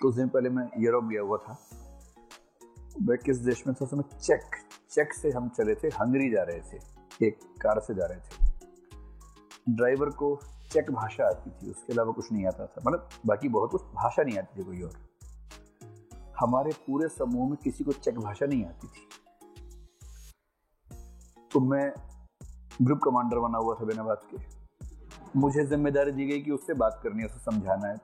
कुछ दिन पहले मैं यूरोप गया हुआ था। मैं किस देश में था, उसमें चेक से हम चले थे, हंगरी जा रहे थे, एक कार से जा रहे थे। ड्राइवर को चेक भाषा आती थी, उसके अलावा कुछ नहीं आता था, मतलब बाकी बहुत कुछ भाषा नहीं आती थी कोई और। हमारे पूरे समूह में किसी को चेक भाषा नहीं आती थी, तो मैं ग्रुप कमांडर बना हुआ था बिना बात के। मुझे जिम्मेदारी दी गई कि उससे बात करनी है, उसे समझाना है।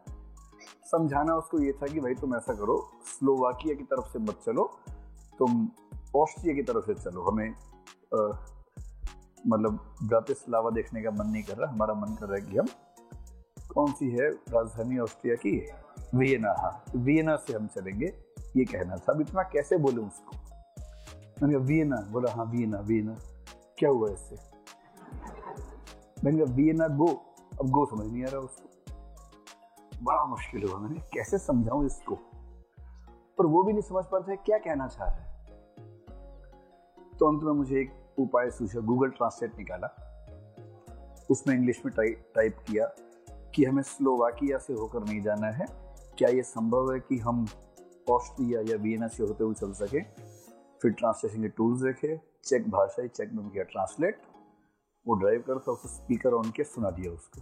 समझाना उसको ये था कि भाई तुम ऐसा करो, स्लोवाकिया की तरफ से मत चलो, तुम ऑस्ट्रिया की तरफ से चलो। हमें मतलब ब्रातिस्लावा देखने का मन नहीं कर रहा, हमारा मन कर रहा है कि हम कौन सी है राजधानी ऑस्ट्रिया की, वियना। हाँ, वियना से हम चलेंगे, ये कहना था। अब इतना कैसे बोलूं उसको? मैंने कहा वियना, बोला हाँ वियना। क्या हुआ इससे? मैंने कहा वियना गो, अब गो समझ नहीं आ रहा उसको। बड़ा मुश्किल हुआ, मैंने कैसे समझाऊं इसको, पर वो भी नहीं समझ पाता है क्या कहना चाह रहा है। तो अंत में मुझे एक उपाय सूझा, गूगल ट्रांसलेट निकाला, उसमें इंग्लिश में टाइप किया कि हमें स्लोवाकिया से होकर नहीं जाना है, क्या ये संभव है कि हम ऑस्ट्रिया या वियना से होते हुए चल सके। फिर ट्रांसलेशन के टूल्स देखे, चेक भाषा, चेक में किया ट्रांसलेट। वो ड्राइव करता, उसे स्पीकर ऑन के सुना दिया उसको,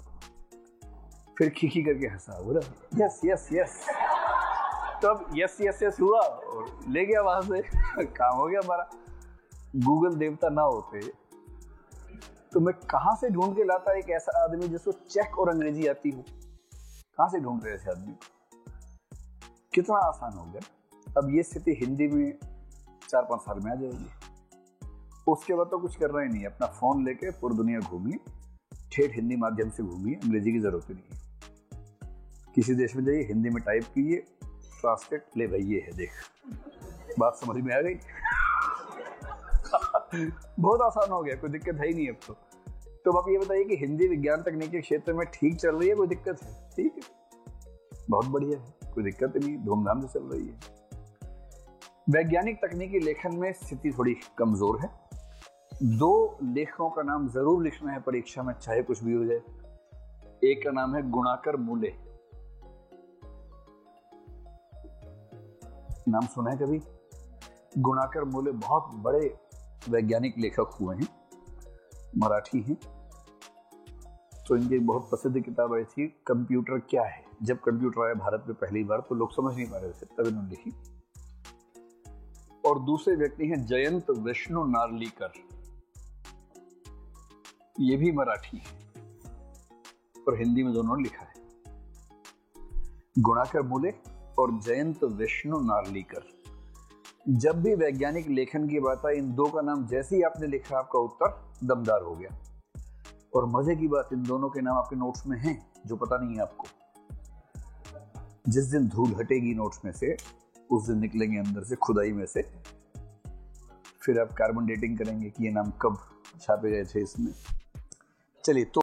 फिर खीखी करके हंसा, बोला यस यस यस। तब यस यस यस हुआ और ले गया वहां से। काम हो गया हमारा। गूगल देवता ना होते तो मैं कहां से ढूंढ के लाता एक ऐसा आदमी जिसको चेक और अंग्रेजी आती हो। कहां से ढूंढ रहे ऐसे आदमी? कितना आसान हो गया। अब ये स्थिति हिंदी में 4-5 साल में आ जाएगी। उसके बाद तो कुछ करना ही नहीं है, अपना फोन लेके पूरी दुनिया घूमिए, ठेठ हिंदी माध्यम से घूमिए, अंग्रेजी की जरूरत ही नहीं है। किसी देश में जाइए, हिंदी में टाइप कीजिए, ट्रांसलेट, ले भाई ये है, देख, बात समझ में आ गई। बहुत आसान हो गया, कोई दिक्कत है ही नहीं अब तो आप ये बताइए कि हिंदी विज्ञान तकनीक के क्षेत्र में ठीक चल रही है, कोई दिक्कत है? ठीक है, बहुत बढ़िया है, कोई दिक्कत नहीं, धूमधाम से चल रही है। वैज्ञानिक तकनीकी लेखन में स्थिति थोड़ी कमजोर है। 2 लेखकों का नाम जरूर लिखना है परीक्षा में, चाहे कुछ भी हो जाए। एक का नाम है गुणाकर मूले, नाम सुना है कभी? गुणाकर मूले बहुत बड़े वैज्ञानिक लेखक हुए हैं, मराठी हैं। तो इनकी एक बहुत प्रसिद्ध किताब आई थी, कंप्यूटर क्या है। जब कंप्यूटर आया भारत में पहली बार तो लोग समझ नहीं पा रहे थे, तब इन्होंने लिखी। और दूसरे व्यक्ति हैं जयंत विष्णु नार्लीकर, ये भी मराठी है और हिंदी में दोनों लिखा है। गुणाकर मूले और जयंत विष्णु नार्लीकर। जब भी वैज्ञानिक लेखन की बात आई, इन 2 का नाम जैसे ही आपने लिखा, आपका उत्तर दमदार हो गया। और मजे की बात, इन दोनों के नाम आपके नोट्स में हैं, जो पता नहीं है आपको। जिस दिन धूल हटेगी नोट्स में से, उस दिन निकलेंगे अंदर से, खुदाई में से। फिर आप कार्बन डेटिंग करेंगे कि ये नाम कब छापे गए थे इसमें। चलिए, तो